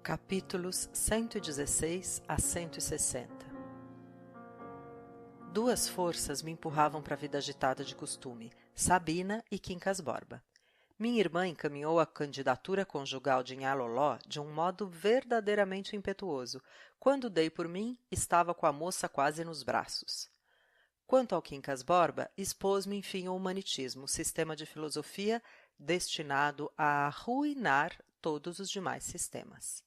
Capítulos 116 a 160. Duas forças me empurravam para a vida agitada de costume, Sabina e Quincas Borba. Minha irmã encaminhou a candidatura conjugal de Nhá Loló de um modo verdadeiramente impetuoso. Quando dei por mim, estava com a moça quase nos braços. Quanto ao Quincas Borba, expôs-me enfim o humanitismo, sistema de filosofia destinado a arruinar todos os demais sistemas.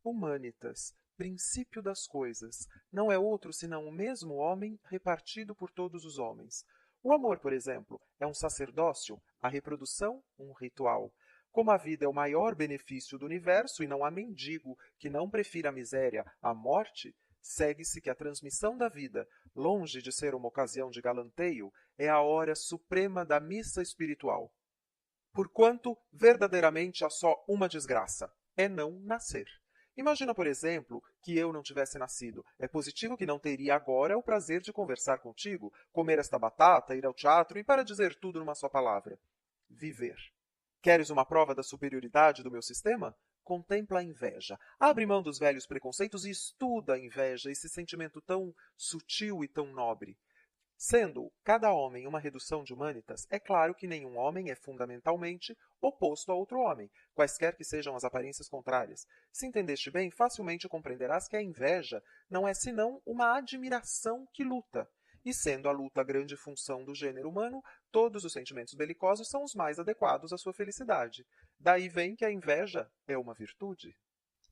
Humanitas, princípio das coisas, não é outro senão o mesmo homem repartido por todos os homens. O amor, por exemplo, é um sacerdócio, a reprodução, um ritual. Como a vida é o maior benefício do universo e não há mendigo que não prefira a miséria à morte, segue-se que a transmissão da vida, longe de ser uma ocasião de galanteio, é a hora suprema da missa espiritual. Porquanto, verdadeiramente há só uma desgraça: é não nascer. Imagina, por exemplo, que eu não tivesse nascido. É positivo que não teria agora o prazer de conversar contigo, comer esta batata, ir ao teatro e, para dizer tudo numa só palavra, viver. Queres uma prova da superioridade do meu sistema? Contempla a inveja. Abre mão dos velhos preconceitos e estuda a inveja, esse sentimento tão sutil e tão nobre. Sendo cada homem uma redução de humanitas, é claro que nenhum homem é fundamentalmente oposto a outro homem, quaisquer que sejam as aparências contrárias. Se entendeste bem, facilmente compreenderás que a inveja não é senão uma admiração que luta. E sendo a luta a grande função do gênero humano, todos os sentimentos belicosos são os mais adequados à sua felicidade. Daí vem que a inveja é uma virtude.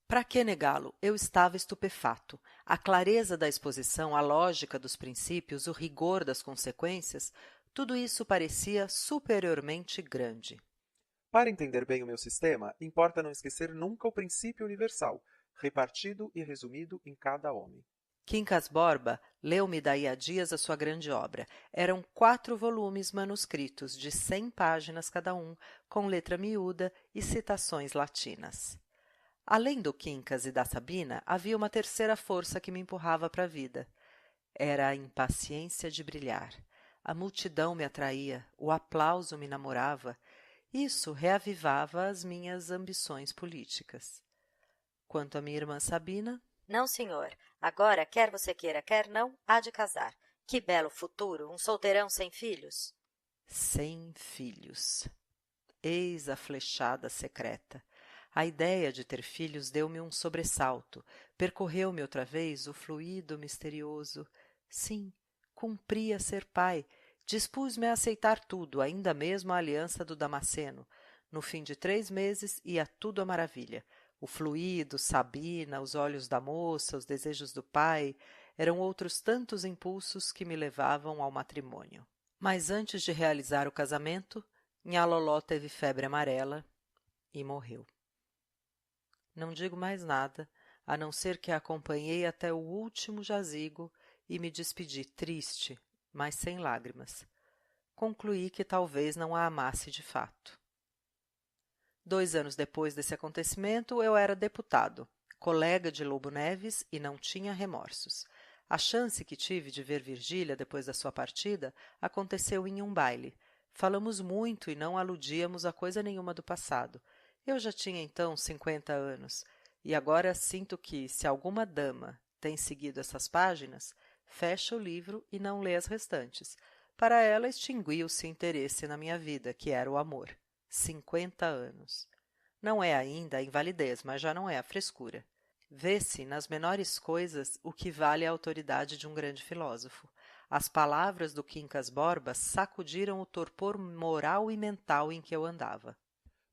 Para que negá-lo? Eu estava estupefato. A clareza da exposição, a lógica dos princípios, o rigor das consequências, tudo isso parecia superiormente grande. Para entender bem o meu sistema, importa não esquecer nunca o princípio universal, repartido e resumido em cada homem. Quincas Borba leu-me daí a dias a sua grande obra. Eram 4 volumes manuscritos, de 100 páginas cada um, com letra miúda e citações latinas. Além do Quincas e da Sabina, havia uma terceira força que me empurrava para a vida. Era a impaciência de brilhar. A multidão me atraía, o aplauso me namorava. Isso reavivava as minhas ambições políticas. Quanto à minha irmã Sabina... Não, senhor. Agora, quer você queira, quer não, há de casar. Que belo futuro, um solteirão sem filhos. Sem filhos. Eis a flechada secreta. A ideia de ter filhos deu-me um sobressalto. Percorreu-me outra vez o fluido misterioso. Sim, cumpria ser pai. Dispus-me a aceitar tudo, ainda mesmo a aliança do Damasceno. No fim de 3 meses ia tudo à maravilha. O fluido, Sabina, os olhos da moça, os desejos do pai, eram outros tantos impulsos que me levavam ao matrimônio. Mas antes de realizar o casamento, Nhá Loló teve febre amarela e morreu. Não digo mais nada, a não ser que a acompanhei até o último jazigo e me despedi triste, mas sem lágrimas. Concluí que talvez não a amasse de fato. 2 anos depois desse acontecimento, eu era deputado, colega de Lobo Neves e não tinha remorsos. A chance que tive de ver Virgília depois da sua partida aconteceu em um baile. Falamos muito e não aludíamos a coisa nenhuma do passado. Eu já tinha então 50 anos, e agora sinto que, se alguma dama tem seguido essas páginas, fecha o livro e não lê as restantes. Para ela extinguiu-se interesse na minha vida, que era o amor. 50 anos. Não é ainda a invalidez, mas já não é a frescura. Vê-se nas menores coisas o que vale a autoridade de um grande filósofo. As palavras do Quincas Borba sacudiram o torpor moral e mental em que eu andava.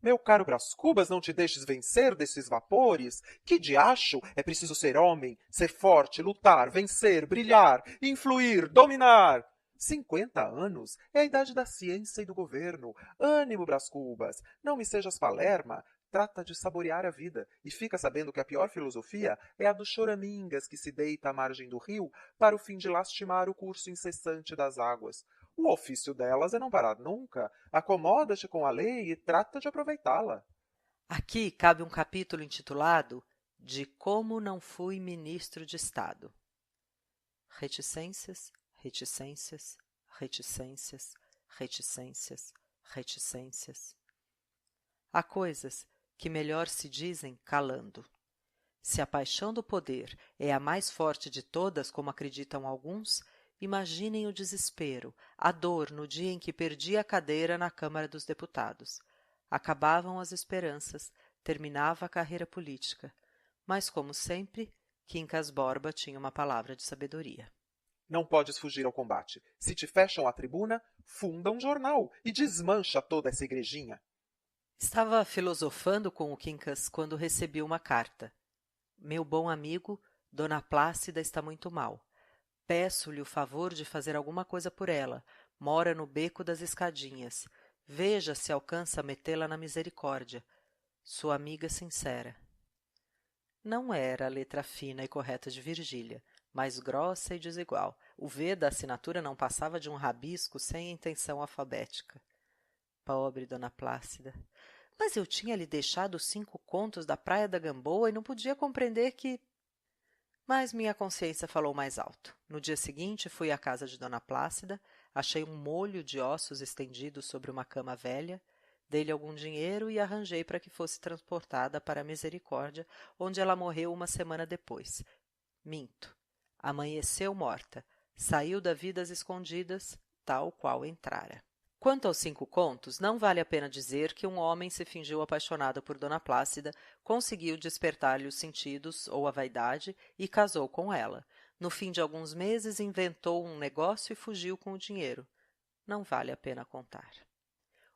Meu caro Brás Cubas, não te deixes vencer desses vapores. Que diacho! É preciso ser homem, ser forte, lutar, vencer, brilhar, influir, dominar. 50 anos é a idade da ciência e do governo. Ânimo, Brás Cubas, não me sejas palerma. Trata de saborear a vida e fica sabendo que a pior filosofia é a dos choramingas que se deita à margem do rio para o fim de lastimar o curso incessante das águas. O ofício delas é não parar nunca. Acomoda-te com a lei e trata de aproveitá-la. Aqui cabe um capítulo intitulado De Como Não Fui Ministro de Estado. Reticências, reticências, reticências, reticências, reticências. Há coisas que melhor se dizem calando. Se a paixão do poder é a mais forte de todas, como acreditam alguns, imaginem o desespero, a dor no dia em que perdi a cadeira na Câmara dos Deputados. Acabavam as esperanças, terminava a carreira política. Mas, como sempre, Quincas Borba tinha uma palavra de sabedoria. Não podes fugir ao combate. Se te fecham a tribuna, funda um jornal e desmancha toda essa igrejinha. Estava filosofando com o Quincas quando recebi uma carta. Meu bom amigo, Dona Plácida está muito mal. Peço-lhe o favor de fazer alguma coisa por ela. Mora no beco das escadinhas. Veja se alcança metê-la na misericórdia. Sua amiga sincera. Não era a letra fina e correta de Virgília, mas grossa e desigual. O V da assinatura não passava de um rabisco sem intenção alfabética. Pobre Dona Plácida. Mas eu tinha lhe deixado os 5 contos da Praia da Gamboa e não podia compreender que... Mas minha consciência falou mais alto. No dia seguinte fui à casa de Dona Plácida, achei um molho de ossos estendido sobre uma cama velha, dei-lhe algum dinheiro e arranjei para que fosse transportada para a Misericórdia, onde ela morreu uma semana depois. Minto. Amanheceu morta. Saiu da vida às escondidas, tal qual entrara. Quanto aos 5 contos, não vale a pena dizer que um homem se fingiu apaixonado por Dona Plácida, conseguiu despertar-lhe os sentidos ou a vaidade e casou com ela. No fim de alguns meses, inventou um negócio e fugiu com o dinheiro. Não vale a pena contar.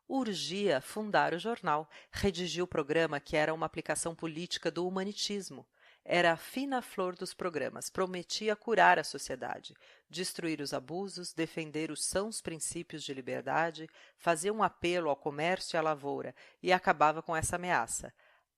Urgia fundar o jornal, redigiu o programa que era uma aplicação política do humanitismo. Era a fina flor dos programas, prometia curar a sociedade, destruir os abusos, defender os sãos princípios de liberdade, fazia um apelo ao comércio e à lavoura e acabava com essa ameaça.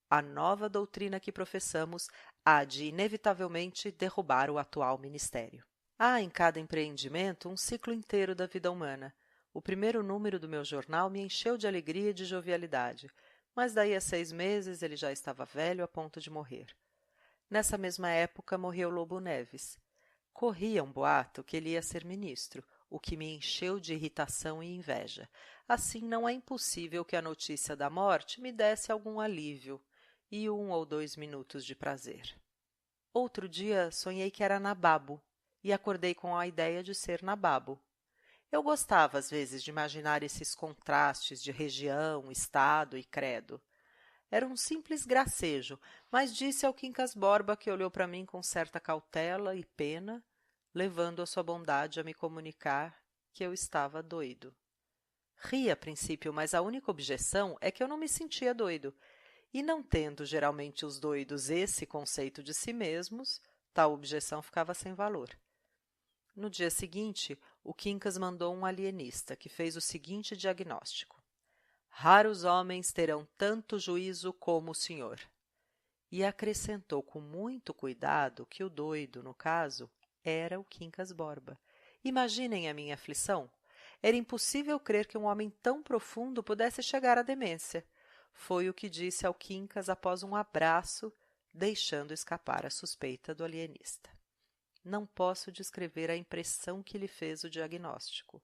A nova doutrina que professamos há de, inevitavelmente, derrubar o atual ministério. Há em cada empreendimento um ciclo inteiro da vida humana. O primeiro número do meu jornal me encheu de alegria e de jovialidade, mas daí a 6 meses ele já estava velho a ponto de morrer. Nessa mesma época morreu Lobo Neves. Corria um boato que ele ia ser ministro, o que me encheu de irritação e inveja. Assim, não é impossível que a notícia da morte me desse algum alívio e 1 ou 2 minutos de prazer. Outro dia sonhei que era nababo e acordei com a ideia de ser nababo. Eu gostava, às vezes, de imaginar esses contrastes de região, estado e credo. Era um simples gracejo, mas disse ao Quincas Borba, que olhou para mim com certa cautela e pena, levando a sua bondade a me comunicar que eu estava doido. Ri a princípio, mas a única objeção é que eu não me sentia doido, e não tendo geralmente os doidos esse conceito de si mesmos, tal objeção ficava sem valor. No dia seguinte, o Quincas mandou um alienista, que fez o seguinte diagnóstico. Raros homens terão tanto juízo como o senhor. E acrescentou com muito cuidado que o doido, no caso, era o Quincas Borba. Imaginem a minha aflição. Era impossível crer que um homem tão profundo pudesse chegar à demência. Foi o que disse ao Quincas após um abraço, deixando escapar a suspeita do alienista. Não posso descrever a impressão que lhe fez o diagnóstico.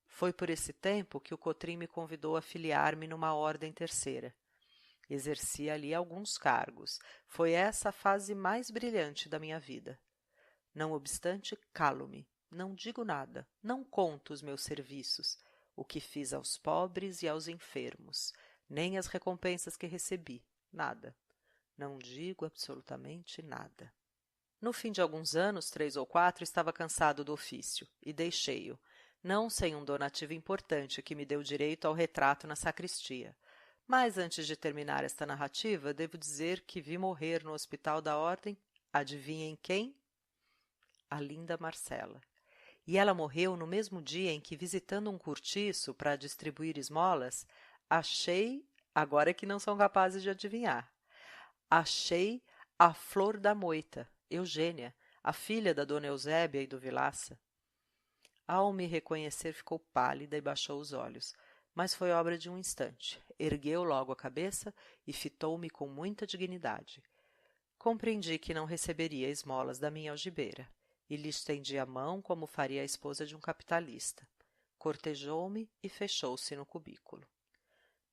Foi por esse tempo que o Cotrim me convidou a filiar-me numa ordem terceira. Exerci ali alguns cargos. Foi essa a fase mais brilhante da minha vida. Não obstante, calo-me. Não digo nada. Não conto os meus serviços, o que fiz aos pobres e aos enfermos, nem as recompensas que recebi. Nada. Não digo absolutamente nada. No fim de alguns anos, 3 ou 4, estava cansado do ofício e deixei-o. Não sem um donativo importante que me deu direito ao retrato na sacristia. Mas antes de terminar esta narrativa, devo dizer que vi morrer no hospital da ordem, adivinhem quem? A linda Marcela. E ela morreu no mesmo dia em que, visitando um cortiço para distribuir esmolas, achei, agora que não são capazes de adivinhar, achei a flor da moita, Eugênia, a filha da dona Eusébia e do Vilaça. Ao me reconhecer, ficou pálida e baixou os olhos, mas foi obra de um instante. Ergueu logo a cabeça e fitou-me com muita dignidade. Compreendi que não receberia esmolas da minha algibeira, e lhe estendi a mão como faria a esposa de um capitalista. Cortejou-me e fechou-se no cubículo.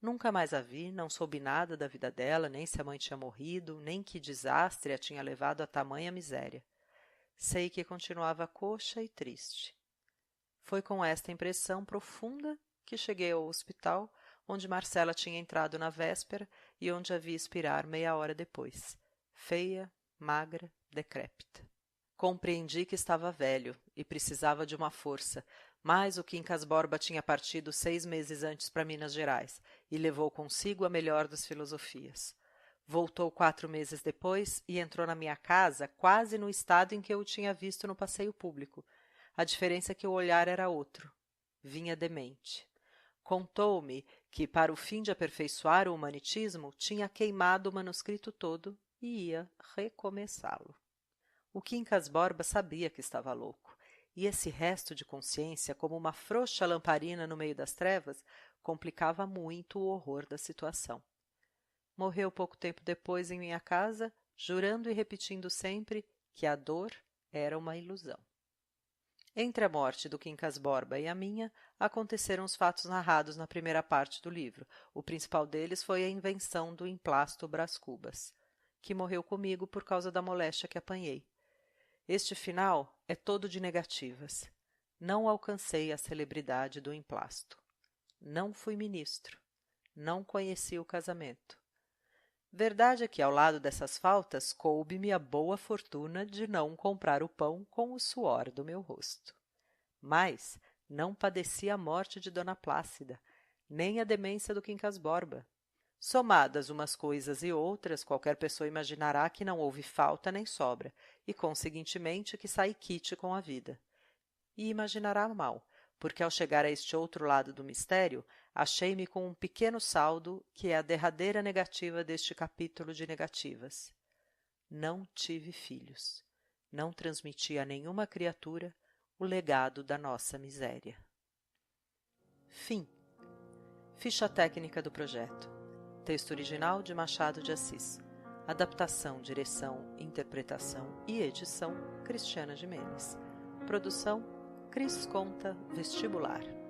Nunca mais a vi, não soube nada da vida dela, nem se a mãe tinha morrido, nem que desastre a tinha levado a tamanha miséria. Sei que continuava coxa e triste. Foi com esta impressão profunda que cheguei ao hospital, onde Marcela tinha entrado na véspera e onde a vi expirar meia hora depois, feia, magra, decrépita. Compreendi que estava velho e precisava de uma força, mas o Quincas Borba tinha partido 6 meses antes para Minas Gerais e levou consigo a melhor das filosofias. Voltou 4 meses depois e entrou na minha casa quase no estado em que eu o tinha visto no passeio público. A diferença é que o olhar era outro. Vinha demente. Contou-me que, para o fim de aperfeiçoar o humanitismo, tinha queimado o manuscrito todo e ia recomeçá-lo. O Quincas Borba sabia que estava louco, e esse resto de consciência, como uma frouxa lamparina no meio das trevas, complicava muito o horror da situação. Morreu pouco tempo depois em minha casa, jurando e repetindo sempre que a dor era uma ilusão. Entre a morte do Quincas Borba e a minha, aconteceram os fatos narrados na primeira parte do livro. O principal deles foi a invenção do emplasto Brás Cubas, que morreu comigo por causa da moléstia que apanhei. Este final é todo de negativas. Não alcancei a celebridade do emplasto. Não fui ministro. Não conheci o casamento. Verdade é que, ao lado dessas faltas, coube-me a boa fortuna de não comprar o pão com o suor do meu rosto. Mas não padeci a morte de Dona Plácida, nem a demência do Quincas Borba. Somadas umas coisas e outras, qualquer pessoa imaginará que não houve falta nem sobra, e, conseguintemente, que saí quite com a vida. E imaginará mal, porque ao chegar a este outro lado do mistério, achei-me com um pequeno saldo que é a derradeira negativa deste capítulo de negativas. Não tive filhos. Não transmiti a nenhuma criatura o legado da nossa miséria. Fim. Ficha técnica do projeto. Texto original de Machado de Assis. Adaptação, direção, interpretação e edição, Cristiana Gimenez. Produção, Cris Conta Vestibular.